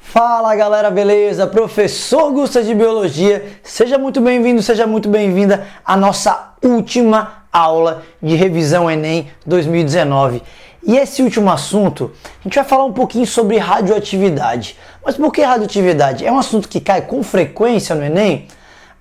Fala galera, beleza? Professor Gusta de Biologia, seja muito bem-vindo, seja muito bem-vinda à nossa última aula de revisão Enem 2019. E esse último assunto, a gente vai falar um pouquinho sobre radioatividade. Mas por que radioatividade? É um assunto que cai com frequência no Enem?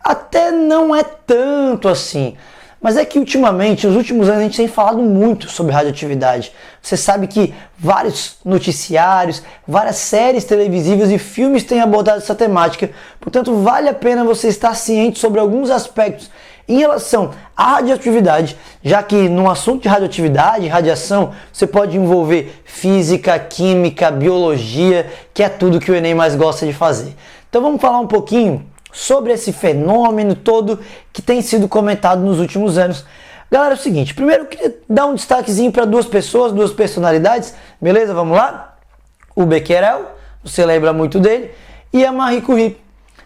Até não é tanto assim. Mas é que ultimamente, nos últimos anos, a gente tem falado muito sobre radioatividade. Você sabe que vários noticiários, várias séries televisivas e filmes têm abordado essa temática. Portanto, vale a pena você estar ciente sobre alguns aspectos em relação à radioatividade, já que no assunto de radioatividade, radiação, você pode envolver física, química, biologia, que é tudo que o Enem mais gosta de fazer. Então vamos falar um pouquinho sobre esse fenômeno todo que tem sido comentado nos últimos anos. Galera, é o seguinte, primeiro eu queria dar um destaquezinho para duas pessoas, duas personalidades, beleza? Vamos lá? O Becquerel, você lembra muito dele, e a Marie Curie.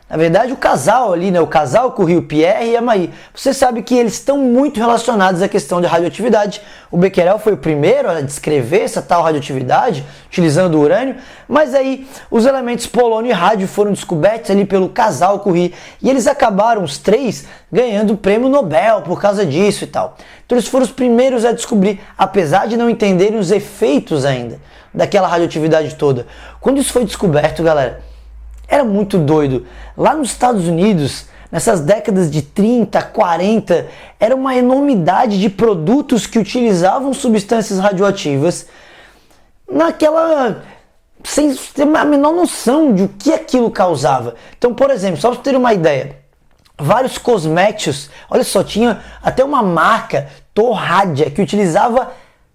Na verdade, o casal ali, né? O casal Curie, o Pierre e a Marie. Você sabe que eles estão muito relacionados à questão de radioatividade. O Becquerel foi o primeiro a descrever essa tal radioatividade, utilizando o urânio. Mas aí, os elementos polônio e rádio foram descobertos ali pelo casal Curie. E eles acabaram, os três, ganhando o prêmio Nobel por causa disso e tal. Então eles foram os primeiros a descobrir, apesar de não entenderem os efeitos ainda daquela radioatividade toda. Quando isso foi descoberto, galera, era muito doido. Lá nos Estados Unidos, nessas décadas de 30, 40, era uma enormidade de produtos que utilizavam substâncias radioativas sem ter a menor noção de o que aquilo causava. Então, por exemplo, só para ter uma ideia, vários cosméticos, olha só, tinha até uma marca, Torradia, que utilizava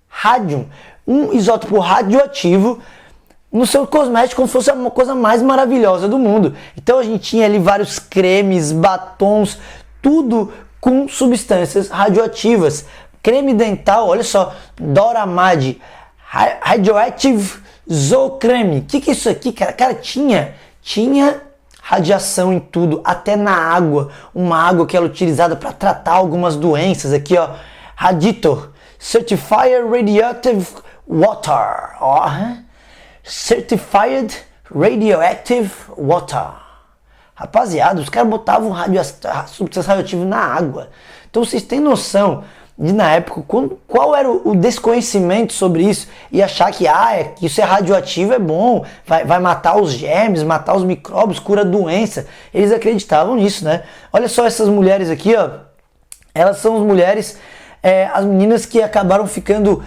rádio, um isótopo radioativo, no seu cosmético, como se fosse a coisa mais maravilhosa do mundo. Então a gente tinha ali vários cremes, batons, tudo com substâncias radioativas. Creme dental, olha só, Doramad, Radioactive Zoocreme. O que é isso aqui, cara? Cara, tinha radiação em tudo, até na água. Uma água que era utilizada para tratar algumas doenças. Aqui, ó, Raditor, Certified Radioactive Water. Ó, Certified Radioactive Water. Rapaziada, os caras botavam substância radioativa na água. Então vocês têm noção de, na época, qual era o desconhecimento sobre isso e achar que que isso é radioativo, é bom, vai matar os germes, matar os micróbios, cura doença. Eles acreditavam nisso, né? Olha só essas mulheres aqui, ó. Elas são as mulheres, as meninas que acabaram ficando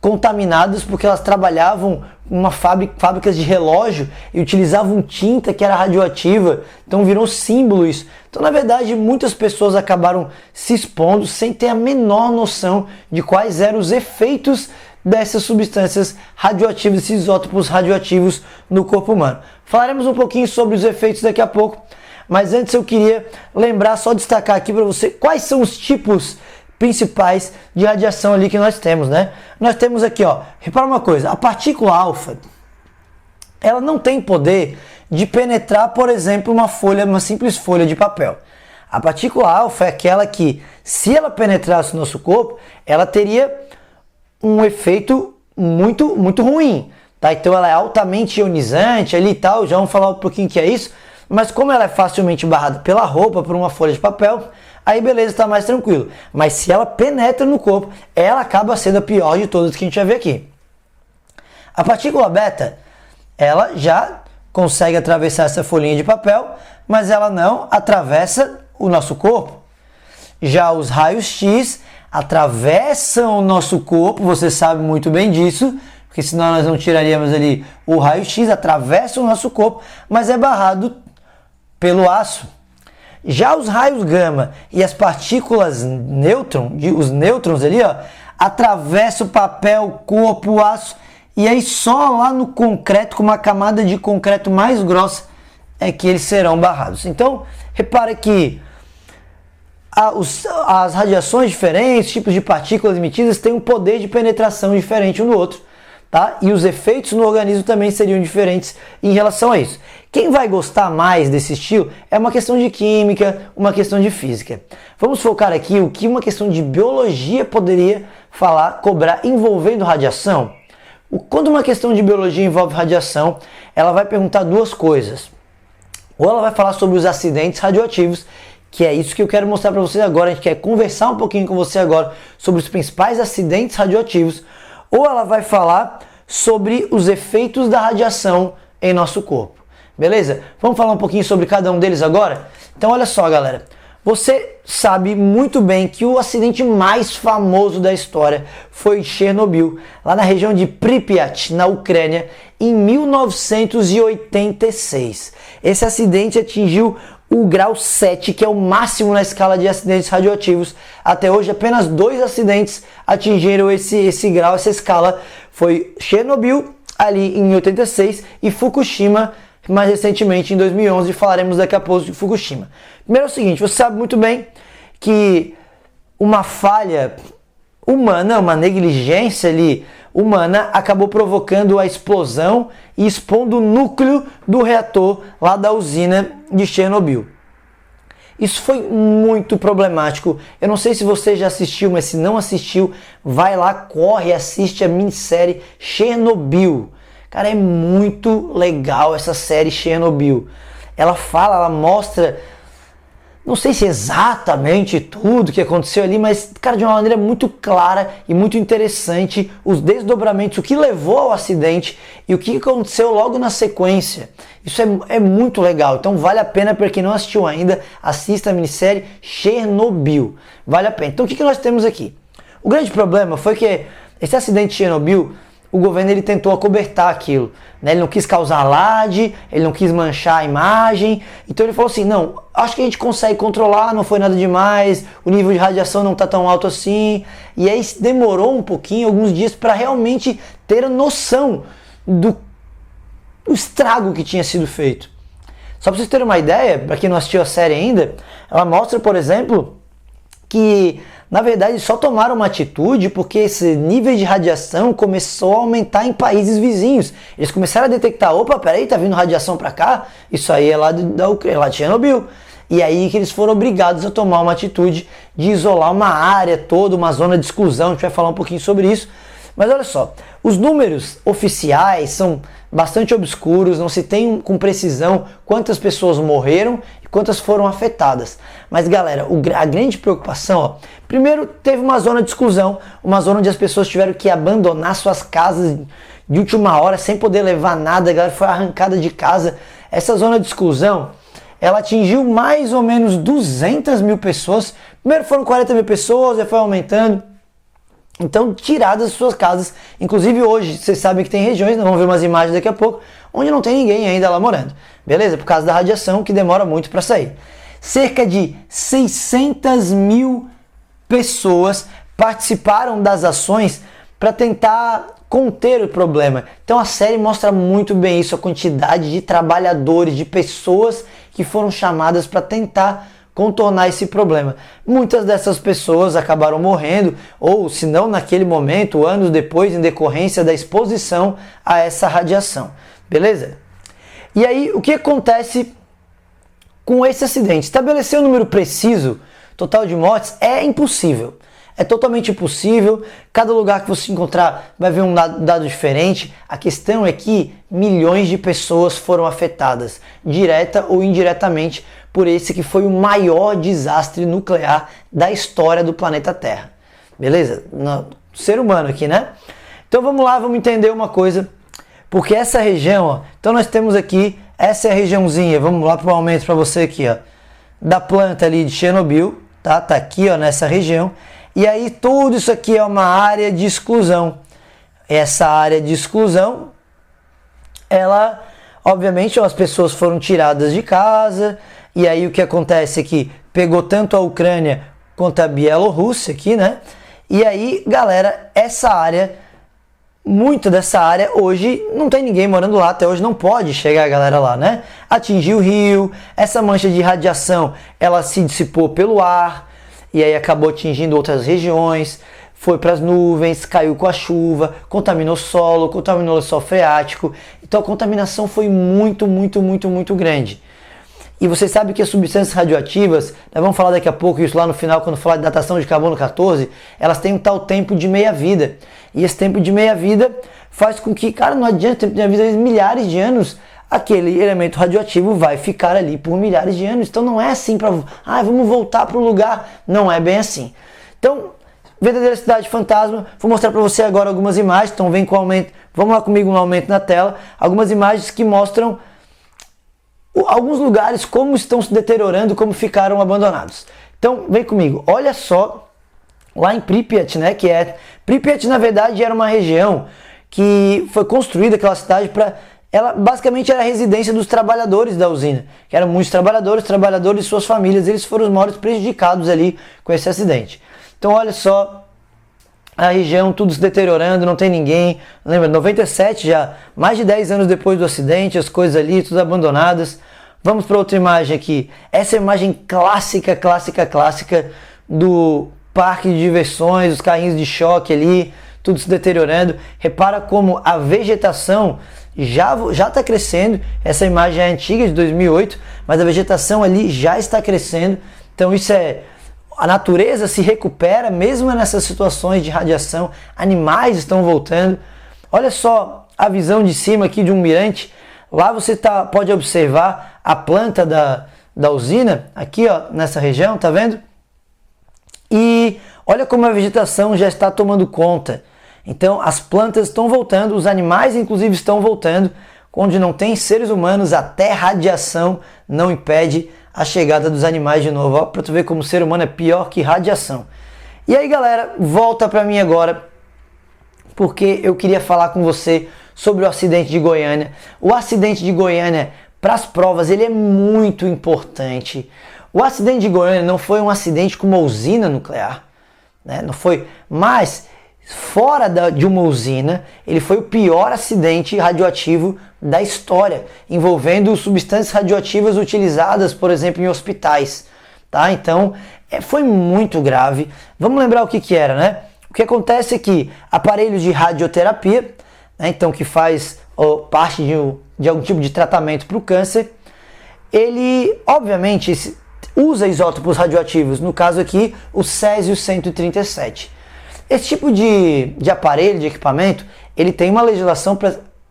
contaminadas porque elas trabalhavam em fábricas de relógio e utilizavam tinta que era radioativa, então virou símbolo isso. Então, na verdade, muitas pessoas acabaram se expondo sem ter a menor noção de quais eram os efeitos dessas substâncias radioativas, esses isótopos radioativos no corpo humano. Falaremos um pouquinho sobre os efeitos daqui a pouco, mas antes eu queria lembrar, só destacar aqui para você quais são os tipos principais de radiação ali que nós temos, né? Nós temos aqui, ó, repara uma coisa, a partícula alfa, ela não tem poder de penetrar, por exemplo, uma simples folha de papel. A partícula alfa é aquela que, se ela penetrasse no nosso corpo, ela teria um efeito muito, muito ruim, tá? Então ela é altamente ionizante ali e tal, já vamos falar um pouquinho o que é isso, mas como ela é facilmente barrada pela roupa, por uma folha de papel, aí beleza, está mais tranquilo. Mas se ela penetra no corpo, ela acaba sendo a pior de todas que a gente vai ver aqui. A partícula beta, ela já consegue atravessar essa folhinha de papel, mas ela não atravessa o nosso corpo. Já os raios X atravessam o nosso corpo, você sabe muito bem disso, porque senão nós não tiraríamos ali o raio X, atravessa o nosso corpo, mas é barrado pelo aço. Já os raios gama e as partículas os nêutrons ali, ó, atravessam o papel, o corpo, o aço, e aí só lá no concreto, com uma camada de concreto mais grossa, é que eles serão barrados. Então, repare que as radiações diferentes, tipos de partículas emitidas, têm um poder de penetração diferente um do outro, tá? E os efeitos no organismo também seriam diferentes em relação a isso. Quem vai gostar mais desse estilo é uma questão de química, uma questão de física. Vamos focar aqui o que uma questão de biologia poderia cobrar envolvendo radiação. Quando uma questão de biologia envolve radiação, ela vai perguntar duas coisas. Ou ela vai falar sobre os acidentes radioativos, que é isso que eu quero mostrar para vocês agora. A gente quer conversar um pouquinho com você agora sobre os principais acidentes radioativos. Ou ela vai falar sobre os efeitos da radiação em nosso corpo. Beleza? Vamos falar um pouquinho sobre cada um deles agora? Então olha só, galera. Você sabe muito bem que o acidente mais famoso da história foi Chernobyl, lá na região de Pripyat, na Ucrânia, em 1986. Esse acidente atingiu o grau 7, que é o máximo na escala de acidentes radioativos. Até hoje, apenas 2 acidentes atingiram esse grau, essa escala. Foi Chernobyl, ali em 86, e Fukushima, mais recentemente, em 2011. Falaremos daqui a pouco de Fukushima. Primeiro é o seguinte, você sabe muito bem que uma falha humana, uma negligência ali humana, acabou provocando a explosão e expondo o núcleo do reator lá da usina de Chernobyl. Isso foi muito problemático. Eu não sei se você já assistiu, mas se não assistiu, vai lá, corre, assiste a minissérie Chernobyl. Cara, é muito legal essa série Chernobyl. Ela mostra, não sei se exatamente tudo que aconteceu ali, mas, cara, de uma maneira muito clara e muito interessante, os desdobramentos, o que levou ao acidente e o que aconteceu logo na sequência. Isso é muito legal, então vale a pena, para quem não assistiu ainda, assista a minissérie Chernobyl. Vale a pena. Então o que nós temos aqui? O grande problema foi que esse acidente de Chernobyl, o governo ele tentou acobertar aquilo, né? Ele não quis causar alarde, ele não quis manchar a imagem, então ele falou assim, não, acho que a gente consegue controlar, não foi nada demais, o nível de radiação não está tão alto assim, e aí demorou um pouquinho, alguns dias, para realmente ter a noção do estrago que tinha sido feito. Só para vocês terem uma ideia, para quem não assistiu a série ainda, ela mostra, por exemplo, que na verdade só tomaram uma atitude porque esse nível de radiação começou a aumentar em países vizinhos. Eles começaram a detectar, opa, peraí, tá vindo radiação para cá? Isso aí é lá da Ucrânia, lá de Chernobyl. E aí que eles foram obrigados a tomar uma atitude de isolar uma área toda, uma zona de exclusão. A gente vai falar um pouquinho sobre isso. Mas olha só, os números oficiais são bastante obscuros, não se tem com precisão quantas pessoas morreram e quantas foram afetadas. Mas galera, a grande preocupação, ó, primeiro teve uma zona de exclusão, uma zona onde as pessoas tiveram que abandonar suas casas de última hora sem poder levar nada, a galera foi arrancada de casa. Essa zona de exclusão, ela atingiu mais ou menos 200 mil pessoas, primeiro foram 40 mil pessoas, já foi aumentando. Então, tiradas das suas casas, inclusive hoje, vocês sabem que tem regiões, nós vamos ver umas imagens daqui a pouco, onde não tem ninguém ainda lá morando, beleza? Por causa da radiação, que demora muito para sair. Cerca de 600 mil pessoas participaram das ações para tentar conter o problema. Então a série mostra muito bem isso, a quantidade de trabalhadores, de pessoas que foram chamadas para tentar contornar esse problema. Muitas dessas pessoas acabaram morrendo, ou se não naquele momento, anos depois, em decorrência da exposição a essa radiação. Beleza? E aí, o que acontece com esse acidente? Estabelecer um número preciso, total de mortes, é impossível. É totalmente impossível, cada lugar que você encontrar vai ver um dado diferente. A questão é que milhões de pessoas foram afetadas, direta ou indiretamente, por esse que foi o maior desastre nuclear da história do planeta Terra. Beleza? No ser humano aqui, né? Então vamos lá, vamos entender uma coisa, porque essa região, ó, então nós temos aqui, essa é a regiãozinha, vamos lá para o aumento para você aqui, ó, da planta ali de Chernobyl, tá? Tá aqui, ó, nessa região. E aí tudo isso aqui é uma área de exclusão. Essa área de exclusão, ela, obviamente, as pessoas foram tiradas de casa, e aí o que acontece é que pegou tanto a Ucrânia quanto a Bielorrússia aqui, né? E aí, galera, essa área, muito dessa área hoje não tem ninguém morando lá, até hoje não pode chegar a galera lá, né? Atingiu o rio, essa mancha de radiação, ela se dissipou pelo ar, e aí acabou atingindo outras regiões, foi para as nuvens, caiu com a chuva, contaminou o solo, contaminou o lençol freático. Então a contaminação foi muito grande. E você sabe que as substâncias radioativas, nós vamos falar daqui a pouco isso lá no final, quando falar de datação de carbono 14, elas têm um tal tempo de meia-vida. E esse tempo de meia-vida faz com que, cara, não adianta, tempo de meia-vida, milhares de anos, aquele elemento radioativo vai ficar ali por milhares de anos. Então não é assim para, vamos voltar para o lugar. Não é bem assim. Então, verdadeira cidade fantasma, vou mostrar para você agora algumas imagens, então vem com aumento, vamos lá comigo no aumento na tela, algumas imagens que mostram alguns lugares como estão se deteriorando, como ficaram abandonados. Então vem comigo, olha só, lá em Pripyat, né, Pripyat na verdade era uma região que foi construída, aquela cidade, ela basicamente era a residência dos trabalhadores da usina, que eram muitos trabalhadores e suas famílias, eles foram os maiores prejudicados ali com esse acidente. Então olha só, a região tudo se deteriorando, não tem ninguém. Lembra, 97 já, mais de 10 anos depois do acidente, as coisas ali, tudo abandonadas. Vamos para outra imagem aqui. Essa é a imagem clássica do parque de diversões, os carrinhos de choque ali, tudo se deteriorando. Repara como a vegetação já está crescendo. Essa imagem é antiga, de 2008, mas a vegetação ali já está crescendo. Então isso é... A natureza se recupera mesmo nessas situações de radiação, animais estão voltando. Olha só a visão de cima aqui de um mirante. Lá você pode observar a planta da usina, aqui ó, nessa região, tá vendo? E olha como a vegetação já está tomando conta. Então as plantas estão voltando, os animais inclusive estão voltando. Onde não tem seres humanos, até radiação não impede a chegada dos animais de novo. Ó, para tu ver como o ser humano é pior que radiação. E aí galera, volta para mim agora, porque eu queria falar com você sobre o acidente de Goiânia. O acidente de Goiânia, para as provas, ele é muito importante. O acidente de Goiânia não foi um acidente com uma usina nuclear, né? Não foi, mas fora de uma usina, ele foi o pior acidente radioativo da história, envolvendo substâncias radioativas utilizadas, por exemplo, em hospitais, tá? Então, foi muito grave. Vamos lembrar o que era, né? O que acontece é que aparelhos de radioterapia, né, então que faz parte de algum tipo de tratamento para o câncer, ele, obviamente, usa isótopos radioativos, no caso aqui, o Césio-137. Esse tipo de aparelho, de equipamento, ele tem uma legislação,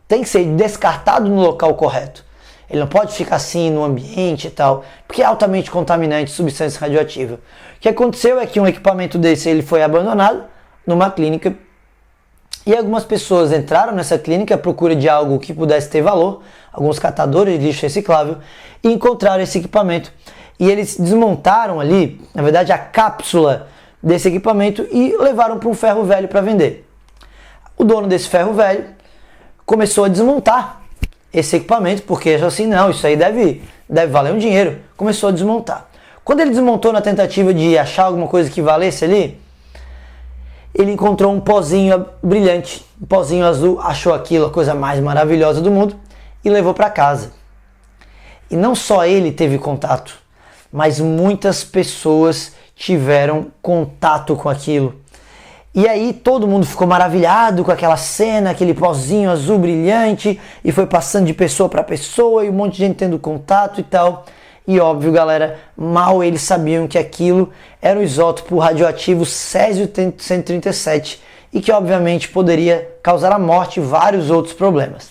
tem que ser descartado no local correto. Ele não pode ficar assim no ambiente e tal, porque é altamente contaminante, substância radioativa. O que aconteceu é que um equipamento desse ele foi abandonado numa clínica e algumas pessoas entraram nessa clínica à procura de algo que pudesse ter valor, alguns catadores de lixo reciclável, e encontraram esse equipamento. E eles desmontaram ali, na verdade, a cápsula desse equipamento e levaram para um ferro velho para vender. O dono desse ferro velho começou a desmontar esse equipamento, porque achou assim, não, isso aí deve valer um dinheiro. Começou a desmontar. Quando ele desmontou na tentativa de achar alguma coisa que valesse ali, ele encontrou um pozinho brilhante, um pozinho azul, achou aquilo a coisa mais maravilhosa do mundo e levou para casa. E não só ele teve contato, mas muitas pessoas tiveram contato com aquilo. E aí todo mundo ficou maravilhado com aquela cena, aquele pozinho azul brilhante, e foi passando de pessoa para pessoa, e um monte de gente tendo contato e tal. E óbvio, galera, mal eles sabiam que aquilo era o isótopo radioativo Césio-137, e que obviamente poderia causar a morte e vários outros problemas.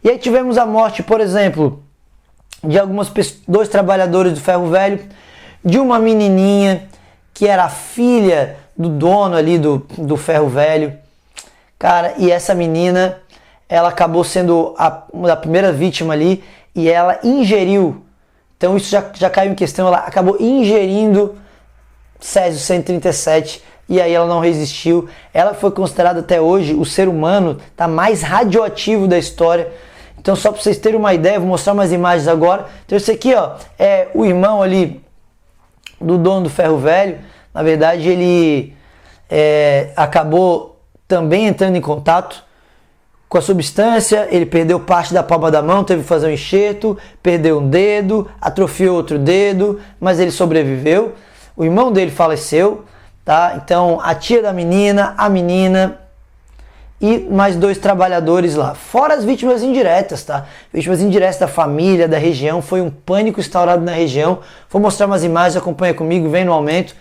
E aí tivemos a morte, por exemplo, de dois trabalhadores do ferro velho, de uma menininha que era a filha do dono ali do ferro velho. Cara, e essa menina, ela acabou sendo a primeira vítima ali, e ela ingeriu, então isso já caiu em questão, ela acabou ingerindo Césio-137, e aí ela não resistiu. Ela foi considerada até hoje o ser humano mais radioativo da história. Então só para vocês terem uma ideia, vou mostrar umas imagens agora. Então esse aqui, ó, é o irmão ali do dono do ferro velho. Na verdade ele acabou também entrando em contato com a substância, ele perdeu parte da palma da mão, teve que fazer um enxerto, perdeu um dedo, atrofiou outro dedo, mas ele sobreviveu. O irmão dele faleceu, tá? Então a tia da menina, a menina e mais 2 trabalhadores lá. Fora as vítimas indiretas, tá? Vítimas indiretas da família, da região. Foi um pânico instaurado na região. Vou mostrar umas imagens, acompanha comigo, vem no aumento.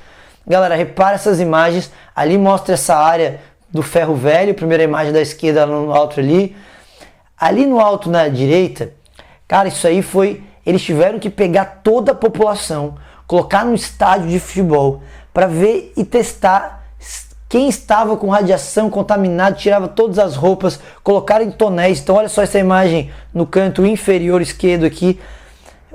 Galera, repara essas imagens. Ali mostra essa área do ferro velho. Primeira imagem da esquerda no alto ali. Ali no alto na direita, cara, isso aí foi... Eles tiveram que pegar toda a população, colocar num estádio de futebol para ver e testar quem estava com radiação contaminado, tirava todas as roupas, colocaram em tonéis. Então olha só essa imagem no canto inferior esquerdo aqui.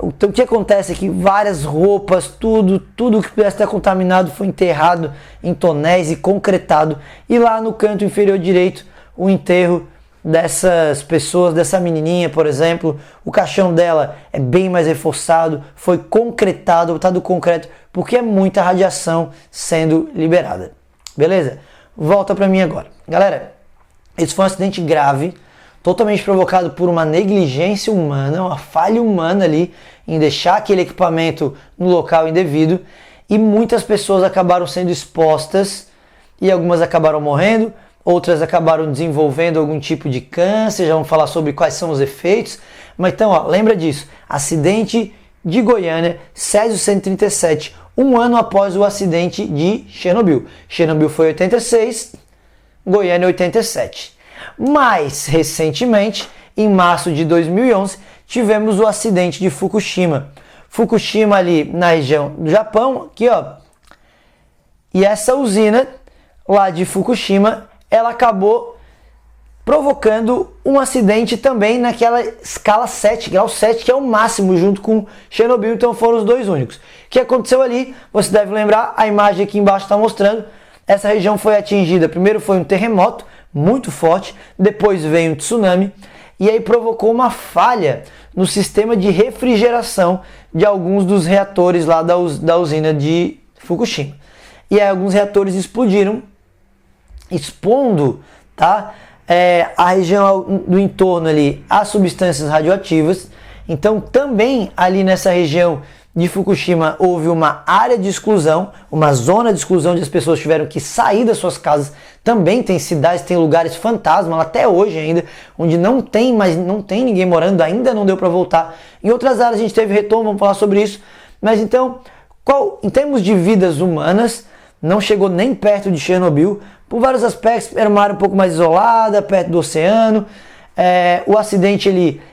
Então o que acontece aqui? Várias roupas, tudo que pudesse estar contaminado foi enterrado em tonéis e concretado. E lá no canto inferior direito, o enterro dessas pessoas, dessa menininha, por exemplo, o caixão dela é bem mais reforçado, foi concretado, botado concreto, porque é muita radiação sendo liberada. Beleza? Volta para mim agora. Galera, esse foi um acidente grave, totalmente provocado por uma negligência humana, uma falha humana ali em deixar aquele equipamento no local indevido, e muitas pessoas acabaram sendo expostas e algumas acabaram morrendo. Outras acabaram desenvolvendo algum tipo de câncer, já vamos falar sobre quais são os efeitos. Mas então, ó, lembra disso, acidente de Goiânia, Césio 137, um ano após o acidente de Chernobyl. Chernobyl foi 86, Goiânia 87. Mais recentemente, em março de 2011, tivemos o acidente de Fukushima. Fukushima ali na região do Japão, aqui ó, e essa usina lá de Fukushima, ela acabou provocando um acidente também naquela escala 7, grau 7, que é o máximo junto com Chernobyl, então foram os dois únicos. O que aconteceu ali, você deve lembrar, a imagem aqui embaixo está mostrando, essa região foi atingida, primeiro foi um terremoto muito forte, depois veio um tsunami, e aí provocou uma falha no sistema de refrigeração de alguns dos reatores lá da usina de Fukushima. E aí alguns reatores explodiram, expondo, tá, a região do entorno ali a substâncias radioativas. Então também ali nessa região de Fukushima houve uma área de exclusão, uma zona de exclusão onde as pessoas tiveram que sair das suas casas. Também tem cidades, tem lugares fantasma até hoje ainda, onde não tem ninguém morando, ainda não deu para voltar. Em outras áreas a gente teve retorno, vamos falar sobre isso. Mas então, em termos de vidas humanas, não chegou nem perto de Chernobyl. Por vários aspectos, era uma área um pouco mais isolada, perto do oceano. O acidente,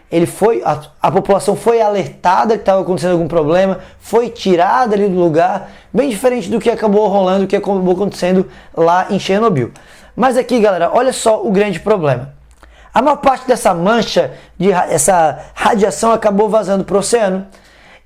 ele foi, a população foi alertada que estava acontecendo algum problema, foi tirada ali do lugar, bem diferente do que acabou rolando, do que acabou acontecendo lá em Chernobyl. Mas aqui, galera, olha só o grande problema. A maior parte dessa mancha, essa radiação acabou vazando para o oceano,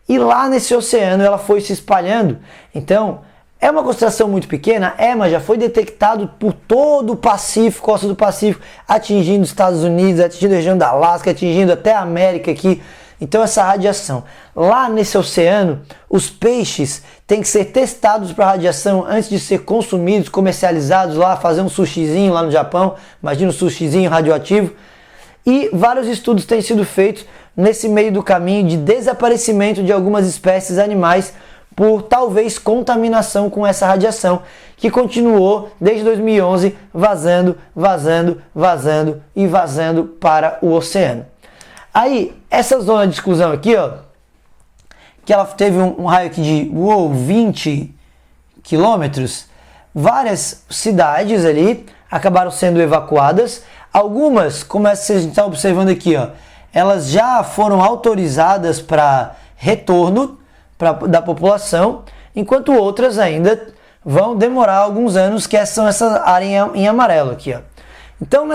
e lá nesse oceano ela foi se espalhando. Então, é uma concentração muito pequena? Mas já foi detectado por todo o Pacífico, costa do Pacífico, atingindo os Estados Unidos, atingindo a região da Alasca, atingindo até a América aqui. Então essa radiação, lá nesse oceano, os peixes têm que ser testados para radiação antes de ser consumidos, comercializados lá, fazer um sushizinho lá no Japão, imagina um sushizinho radioativo. E vários estudos têm sido feitos nesse meio do caminho de desaparecimento de algumas espécies animais por talvez contaminação com essa radiação, que continuou desde 2011 vazando e vazando para o oceano. Aí, essa zona de exclusão aqui, ó, que ela teve um raio aqui de 20 quilômetros, várias cidades ali acabaram sendo evacuadas. Algumas, como essa que a gente está observando aqui, ó, elas já foram autorizadas para retorno da população, enquanto outras ainda vão demorar alguns anos, que são essa área em amarelo aqui, ó. Então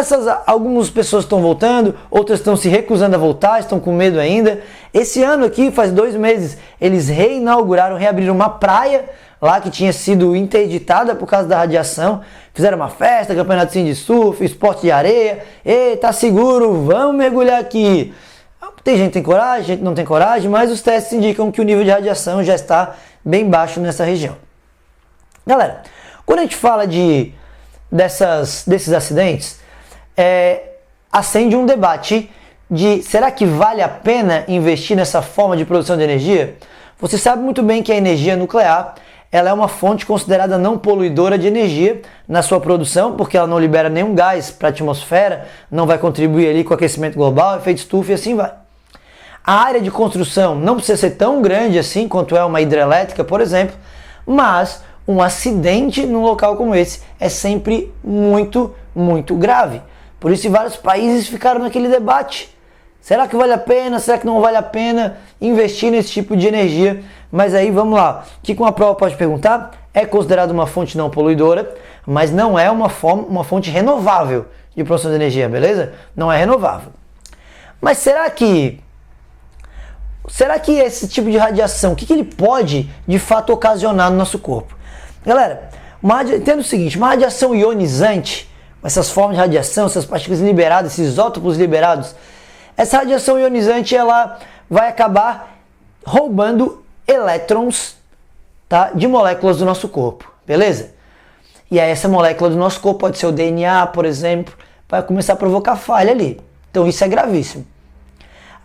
algumas pessoas estão voltando, outras estão se recusando a voltar, estão com medo ainda. Esse ano aqui, faz 2 meses, eles reabriram uma praia lá que tinha sido interditada por causa da radiação. Fizeram uma festa, campeonato de surf, esporte de areia. Ei, tá seguro, vamos mergulhar aqui. Tem gente que tem coragem, gente que não tem coragem, mas os testes indicam que o nível de radiação já está bem baixo nessa região. Galera, quando a gente fala desses acidentes, acende um debate de será que vale a pena investir nessa forma de produção de energia? Você sabe muito bem que a energia nuclear ela é uma fonte considerada não poluidora de energia na sua produção, porque ela não libera nenhum gás para a atmosfera, não vai contribuir ali com o aquecimento global, efeito estufa e assim vai. A área de construção não precisa ser tão grande assim quanto é uma hidrelétrica, por exemplo, mas um acidente num local como esse é sempre muito, muito grave. Por isso vários países ficaram naquele debate. Será que vale a pena? Será que não vale a pena investir nesse tipo de energia? Mas aí vamos lá. O que uma prova pode perguntar? É considerado uma fonte não poluidora, mas não é uma fonte renovável de produção de energia, beleza? Não é renovável. Mas será que esse tipo de radiação, o que ele pode de fato ocasionar no nosso corpo? Galera, entenda o seguinte, uma radiação ionizante, essas formas de radiação, essas partículas liberadas, esses isótopos liberados, essa radiação ionizante ela vai acabar roubando elétrons, tá, de moléculas do nosso corpo, beleza? E aí essa molécula do nosso corpo pode ser o DNA, por exemplo, vai começar a provocar falha ali. Então isso é gravíssimo.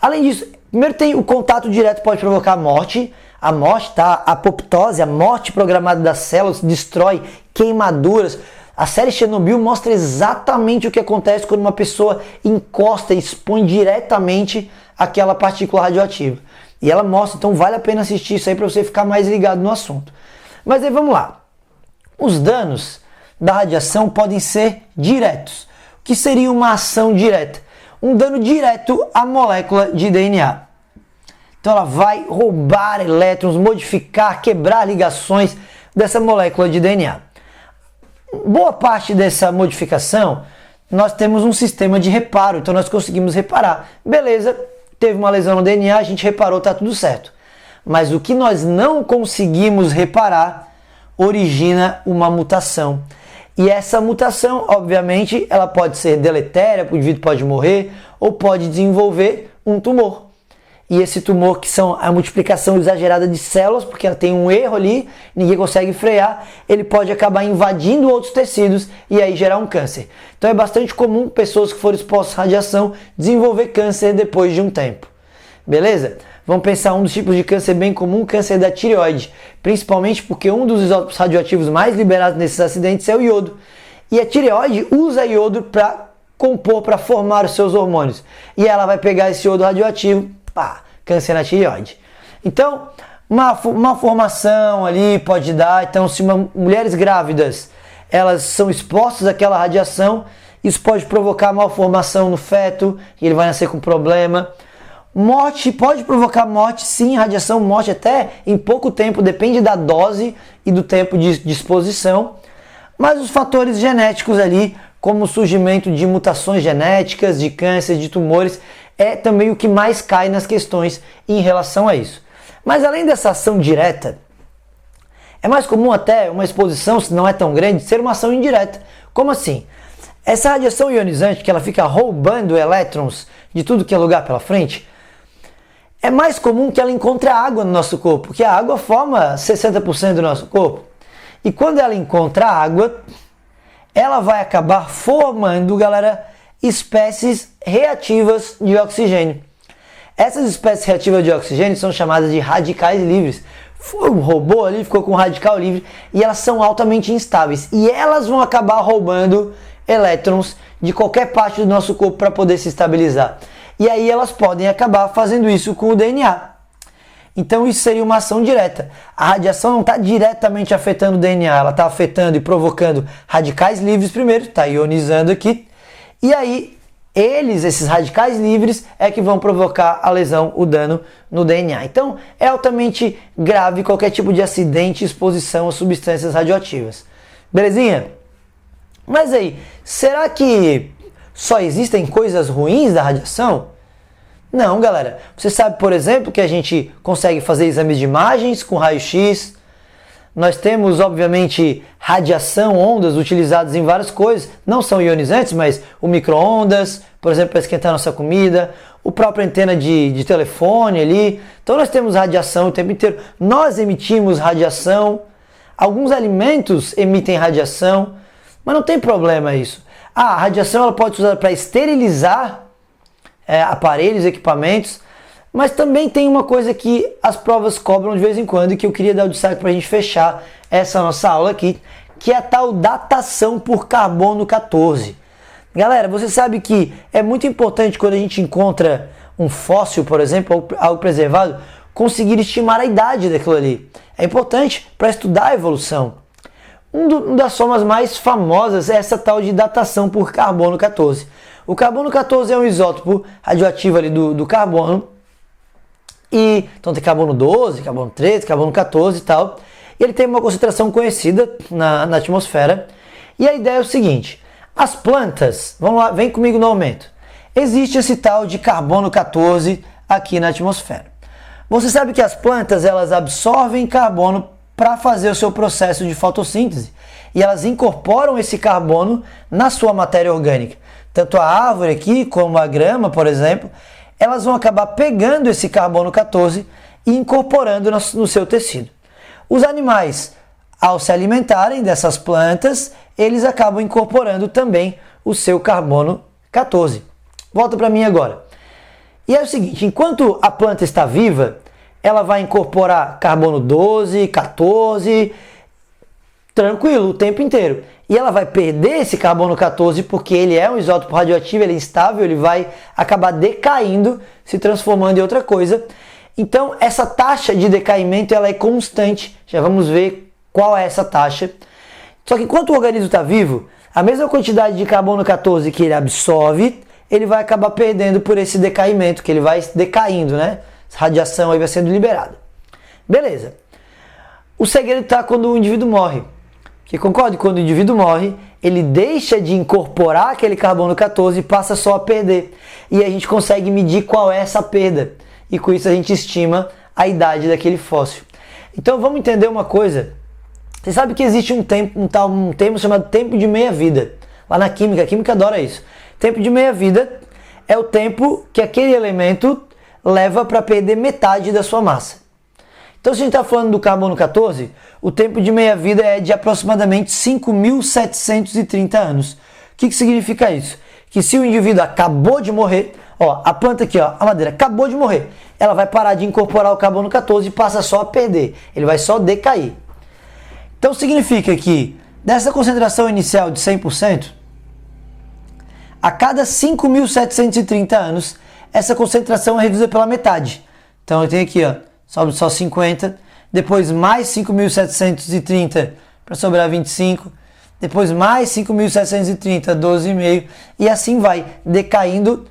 Além disso, primeiro tem o contato direto pode provocar morte. A morte, tá? A apoptose, a morte programada das células, destrói queimaduras. A série Chernobyl mostra exatamente o que acontece quando uma pessoa encosta e expõe diretamente aquela partícula radioativa. E ela mostra, então vale a pena assistir isso aí para você ficar mais ligado no assunto. Mas aí vamos lá. Os danos da radiação podem ser diretos. O que seria uma ação direta? Um dano direto à molécula de DNA. Então ela vai roubar elétrons, modificar, quebrar ligações dessa molécula de DNA. Boa parte dessa modificação, nós temos um sistema de reparo, então nós conseguimos reparar. Beleza, teve uma lesão no DNA, a gente reparou, tá tudo certo. Mas o que nós não conseguimos reparar origina uma mutação. E essa mutação, obviamente, ela pode ser deletéria, o indivíduo pode morrer ou pode desenvolver um tumor. E esse tumor, que são a multiplicação exagerada de células, porque ela tem um erro ali, ninguém consegue frear, ele pode acabar invadindo outros tecidos e aí gerar um câncer. Então é bastante comum pessoas que foram expostas à radiação desenvolver câncer depois de um tempo. Beleza? Vamos pensar um dos tipos de câncer bem comum, câncer da tireoide. Principalmente porque um dos isótopos radioativos mais liberados nesses acidentes é o iodo. E a tireoide usa iodo para compor, para formar os seus hormônios. E ela vai pegar esse iodo radioativo, pá, câncer na tireoide. Então, uma formação ali pode dar. Então, se mulheres grávidas elas são expostas àquela radiação, isso pode provocar malformação no feto e ele vai nascer com problema. Morte, pode provocar morte, sim, radiação, morte até em pouco tempo, depende da dose e do tempo de exposição. Mas os fatores genéticos ali, como o surgimento de mutações genéticas, de câncer, de tumores, é também o que mais cai nas questões em relação a isso. Mas além dessa ação direta, é mais comum até uma exposição, se não é tão grande, ser uma ação indireta. Como assim? Essa radiação ionizante, que ela fica roubando elétrons de tudo que é lugar pela frente, é mais comum que ela encontre água no nosso corpo, porque a água forma 60% do nosso corpo. E quando ela encontra água, ela vai acabar formando, galera, espécies reativas de oxigênio. Essas espécies reativas de oxigênio são chamadas de radicais livres. Foi um robô ali, ficou com um radical livre, e elas são altamente instáveis. E elas vão acabar roubando elétrons de qualquer parte do nosso corpo para poder se estabilizar. E aí elas podem acabar fazendo isso com o DNA. Então isso seria uma ação direta. A radiação não está diretamente afetando o DNA, ela está afetando e provocando radicais livres primeiro, está ionizando aqui. E aí esses radicais livres, é que vão provocar a lesão, o dano no DNA. Então é altamente grave qualquer tipo de acidente e exposição a substâncias radioativas. Belezinha? Mas aí, será que só existem coisas ruins da radiação? Não, galera. Você sabe, por exemplo, que a gente consegue fazer exames de imagens com raio-x. Nós temos, obviamente, radiação, ondas utilizadas em várias coisas. Não são ionizantes, mas o micro-ondas, por exemplo, para esquentar nossa comida. O próprio antena de telefone ali. Então nós temos radiação o tempo inteiro. Nós emitimos radiação. Alguns alimentos emitem radiação. Mas não tem problema isso. A radiação ela pode ser usada para esterilizar aparelhos, equipamentos. Mas também tem uma coisa que as provas cobram de vez em quando e que eu queria dar o destaque para a gente fechar essa nossa aula aqui, que é a tal datação por carbono 14. Galera, você sabe que é muito importante quando a gente encontra um fóssil, por exemplo, ou algo preservado, conseguir estimar a idade daquilo ali. É importante para estudar a evolução. Uma das formas mais famosas é essa tal de datação por carbono 14. O carbono 14 é um isótopo radioativo ali do carbono. Então tem carbono 12, carbono 13, carbono 14 e tal. E ele tem uma concentração conhecida na atmosfera. E a ideia é o seguinte: as plantas, vamos lá, vem comigo no aumento. Existe esse tal de carbono 14 aqui na atmosfera. Você sabe que as plantas elas absorvem carbono para fazer o seu processo de fotossíntese. E elas incorporam esse carbono na sua matéria orgânica. Tanto a árvore aqui, como a grama, por exemplo, elas vão acabar pegando esse carbono 14 e incorporando no seu tecido. Os animais, ao se alimentarem dessas plantas, eles acabam incorporando também o seu carbono 14. Volta para mim agora. E é o seguinte, enquanto a planta está viva, ela vai incorporar carbono 12, 14, tranquilo, o tempo inteiro. E ela vai perder esse carbono 14 porque ele é um isótopo radioativo, ele é instável, ele vai acabar decaindo, se transformando em outra coisa. Então, essa taxa de decaimento ela é constante. Já vamos ver qual é essa taxa. Só que enquanto o organismo está vivo, a mesma quantidade de carbono 14 que ele absorve, ele vai acabar perdendo por esse decaimento, que ele vai decaindo, né? Essa radiação aí vai sendo liberada. Beleza. O segredo está quando o indivíduo morre. Que concorda? Quando o indivíduo morre, ele deixa de incorporar aquele carbono 14 e passa só a perder. E a gente consegue medir qual é essa perda. E com isso a gente estima a idade daquele fóssil. Então vamos entender uma coisa. Você sabe que existe um termo chamado tempo de meia-vida. Lá na química, a química adora isso. Tempo de meia-vida é o tempo que aquele elemento leva para perder metade da sua massa. Então, se a gente está falando do carbono 14, o tempo de meia-vida é de aproximadamente 5.730 anos. O que significa isso? Que se o indivíduo acabou de morrer, ó, a planta aqui, ó, a madeira acabou de morrer, ela vai parar de incorporar o carbono 14 e passa só a perder. Ele vai só decair. Então, significa que dessa concentração inicial de 100%, a cada 5.730 anos, essa concentração é reduzida pela metade. Então, eu tenho aqui, ó, sobe só 50, depois mais 5.730 para sobrar 25, depois mais 5.730, 12,5, e assim vai, decaindo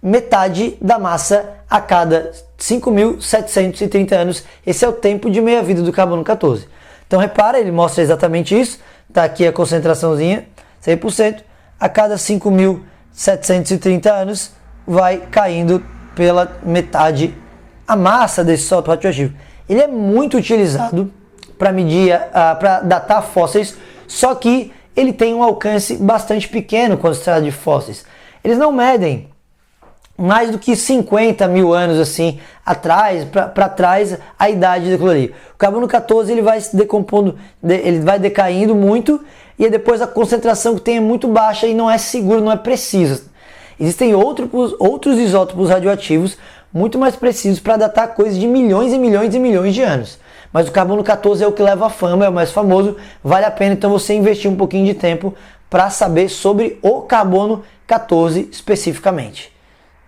metade da massa a cada 5.730 anos. Esse é o tempo de meia-vida do carbono 14. Então repara, ele mostra exatamente isso, está aqui a concentraçãozinha, 100%, a cada 5.730 anos vai caindo pela metade a massa desse isótopo radioativo. Ele é muito utilizado para medir, para datar fósseis, só que ele tem um alcance bastante pequeno quando se trata de fósseis. Eles não medem mais do que 50 mil anos assim atrás, para trás, a idade daquilo ali. O carbono 14 ele vai se decompondo, ele vai decaindo muito e depois a concentração que tem é muito baixa e não é seguro, não é preciso. Existem outros isótopos radioativos muito mais precisos para datar coisas de milhões e milhões e milhões de anos. Mas o carbono 14 é o que leva a fama, é o mais famoso, vale a pena então você investir um pouquinho de tempo para saber sobre o carbono 14 especificamente.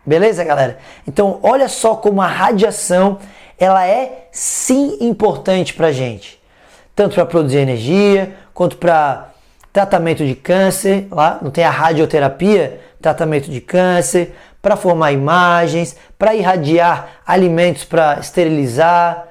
Beleza, galera? Então, olha só como a radiação, ela é sim importante para a gente. Tanto para produzir energia, quanto para tratamento de câncer, lá não tem a radioterapia, tratamento de câncer, para formar imagens, para irradiar alimentos, para esterilizar.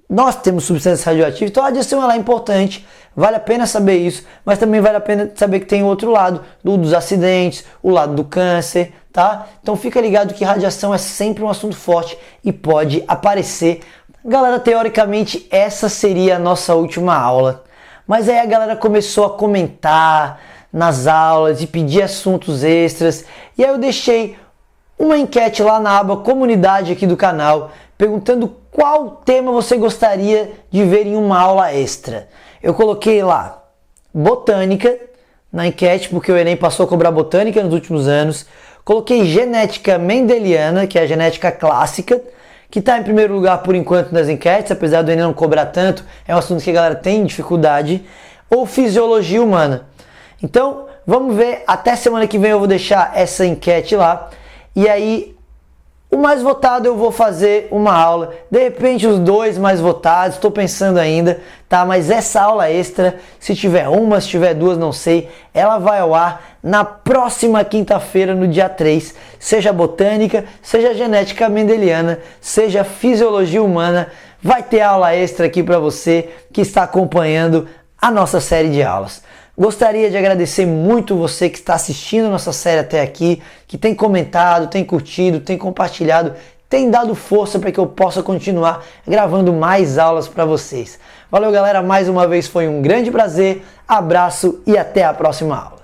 Nós temos substâncias radioativas, então a radiação ela é importante, vale a pena saber isso, mas também vale a pena saber que tem o outro lado, dos acidentes, o lado do câncer, tá? Então fica ligado que radiação é sempre um assunto forte e pode aparecer. Galera, teoricamente essa seria a nossa última aula, mas aí a galera começou a comentar nas aulas e pedir assuntos extras, e aí eu deixei uma enquete lá na aba comunidade aqui do canal, perguntando qual tema você gostaria de ver em uma aula extra. Eu coloquei lá botânica na enquete, porque o Enem passou a cobrar botânica nos últimos anos. Coloquei genética mendeliana, que é a genética clássica, que está em primeiro lugar por enquanto nas enquetes, apesar do Enem não cobrar tanto, é um assunto que a galera tem dificuldade, ou fisiologia humana. Então, vamos ver, até semana que vem eu vou deixar essa enquete lá, e aí o mais votado eu vou fazer uma aula, de repente os dois mais votados, estou pensando ainda, tá? Mas essa aula extra, se tiver uma, se tiver duas, não sei, ela vai ao ar na próxima quinta-feira, no dia 3, seja botânica, seja genética mendeliana, seja fisiologia humana, vai ter aula extra aqui para você que está acompanhando a nossa série de aulas. Gostaria de agradecer muito você que está assistindo a nossa série até aqui, que tem comentado, tem curtido, tem compartilhado, tem dado força para que eu possa continuar gravando mais aulas para vocês. Valeu, galera, mais uma vez foi um grande prazer, abraço e até a próxima aula.